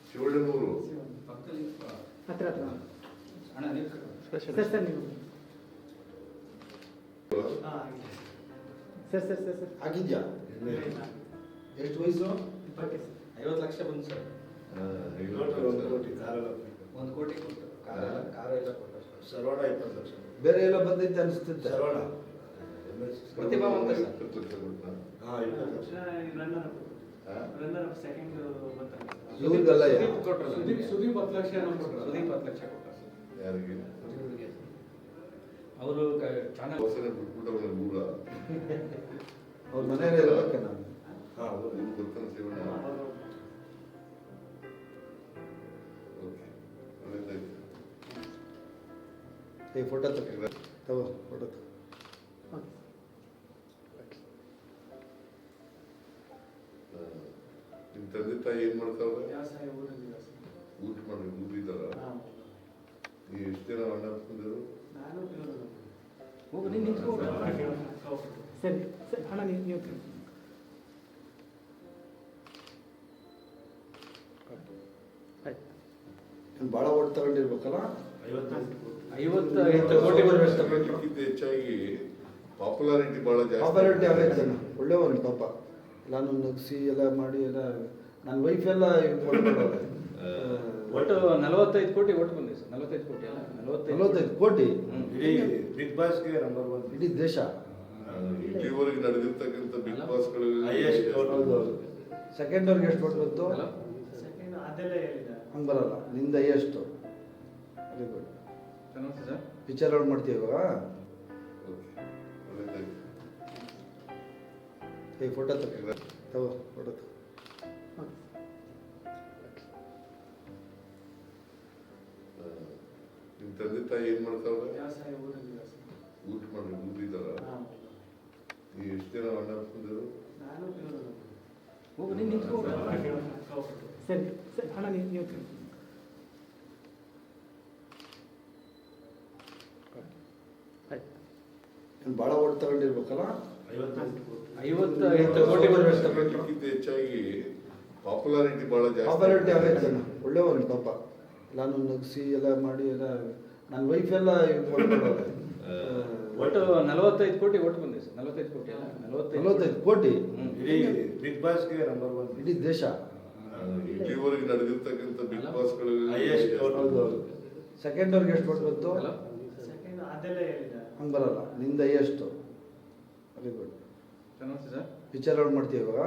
ಶಿವಣ್ಣನೂರು ಹತ್ರ ಹತ್ರ ಸರ್ ನೀವು ಸರ್ ಆಗಿದ್ಯಾ? ಎಷ್ಟು ವಯಸ್ಸು? 50 ಲಕ್ಷ ಬಂತು ಸರ್. 1 ಕೋಟಿ ಕಾರೆಲ್ಲ 1 ಕೋಟಿ ಕೊಟ್ಟು ಕಾರು ಎಲ್ಲ ಕೊಟ್ಟು ಸರ್. ಸರ್ವಣ 20 ಲಕ್ಷ. ಬೇರೆ ಎಲ್ಲ ಬಂದೈತೆ ಅನಿಸ್ತಿದ್ದೆ. ಸರ್ವಣ ಪ್ರತಿಭಾ ಅಂತ ಸರ್. 20 ಲಕ್ಷ. ಇವ್ರಿಗೆಲ್ಲ ಸುದೀಪ್ 10 ಲಕ್ಷ ಕೊಟ್ಟರು ಸರ್. ಯಾರಿಗೆ ಅವರು ಚಾನಲ್ ಅವ್ರ ಮನೆಯಲ್ಲಿ ಇರ್ಬೇಕೆ ನಾನು? ಗೊತ್ತಾನ ಶಿವಣ್ಣ. ಈ ಫೋಟೋ ತಗೋ ಫೋಟೋ ನಿಮ್ಮ ತಂದೆ ತಾಯಿ ಏನ್ ಮಾಡ್ತಾವ್ರೆ? ಊಟ ಮಾಡಿ ಊರಿದಾರ? ನೀವು ಎಷ್ಟು ಜನ ಅಣ್ಣ ತಂದಿರು? ಹೋಗಿ ನೀವು ನಿಂತ್ಕೊ. ಸರಿ ಸರಿ ಅಣ್ಣ ನೀವು ಭಾಳ ಓಟ್ ತಗೊಂಡಿರ್ಬೇಕಲ್ಲ? 50 ಕೋಟಿ ಇದಕ್ಕಿಂತ ಹೆಚ್ಚಾಗಿ ಪಾಪ್ಯುಲಾರಿಟಿ ಬಹಳ ಜಾಸ್ತಿ. ಪಾಪ್ಯುಲಾರಿಟಿ ಆಗೈತೆ ಒಳ್ಳೆಯವನು ಪಾಪ. ನಾನು ನಗಿಸಿ ಎಲ್ಲ ಮಾಡಿ ಎಲ್ಲ ನನ್ನ ವೈಫ್ ಎಲ್ಲ ಒಟ್ಟು 45 ಕೋಟಿ ಓಟ್ ಬಂದಿದೆ ಸರ್. 45 ಕೋಟಿ ಅಲ್ಲ 45 ಕೋಟಿ ಇಡೀ ಬಿಗ್ ಬಾಸ್ಗೆ ನಂಬರ್ 1 ಇಡೀ ದೇಶ. ಇಲ್ಲಿವರೆಗೆ ನಡೆದಿರ್ತಕ್ಕಂಥ ಬಿಗ್ ಬಾಸ್ಗಳು ಹೌದು. ಸೆಕೆಂಡ್ ಅವ್ರಿಗೆ ಎಷ್ಟು ಓಟ್ ಬಂತು? ಹಂಗೆ ಬರಲ್ಲ. ನಿಂದ ಎಷ್ಟು? Very good. Sir. Picture out ಮಾಡ್ತೀವಿ ಇವಾಗ. ಈ ಫೋಟೋ ತಗೋ ಫೋಟೋ ನಿಮ್ಮ ತಂದೆ ತಾಯಿ ಏನ್ ಮಾಡ್ತಾವ್ರೆ? ಊಟ ಮಾಡಿ ಊರಿದಾರ? ನೀವು ಎಷ್ಟು ಜನ ಅಣ್ಣ ತಂದಿರು? ಹೋಗಿ ನಿಂತ್ಕೊ. ಸರಿ ಸರಿ ಅಣ್ಣ ನೀವು ಭಾಳ ಓಟ್ ತಗೊಂಡಿರ್ಬೇಕಲ್ಲ? 50 ಕೋಟಿ ಇದಕ್ಕಿಂತ ಹೆಚ್ಚಾಗಿ ಪಾಪ್ಯುಲಾರಿಟಿ ಬಹಳ ಜಾಸ್ತಿ. ಪಾಪ್ಯುಲಾರಿಟಿ ಆಗೈತೆ ಒಳ್ಳೆಯವನು ಪಾಪ. ನಾನು ನಗಿಸಿ ಎಲ್ಲ ಮಾಡಿ ಎಲ್ಲ ನನ್ನ ವೈಫ್ ಎಲ್ಲ ಒಟ್ಟು 45 ಕೋಟಿ ಓಟ್ ಬಂದಿದೆ ಸರ್. 45 ಕೋಟಿ ಅಲ್ಲ 45 ಕೋಟಿ ಇಡೀ ಬಿಗ್ ಬಾಸ್ಗೆ ನಂಬರ್ 1 ಇಡೀ ದೇಶ. ಇಲ್ಲಿವರೆಗೆ ನಡೆದಿರ್ತಕ್ಕಂಥ ಬಿಗ್ ಬಾಸ್ಗಳು ಹೌದು. ಸೆಕೆಂಡ್ ಅವ್ರಿಗೆ ಎಷ್ಟು ಓಟ್ ಬಂತು? ಹಂಗೆ ಬರಲ್ಲ. ನಿಂದ ಎಷ್ಟು? Very good. Sir. Picture out ಮಾಡ್ತೀವಿ ಇವಾಗ.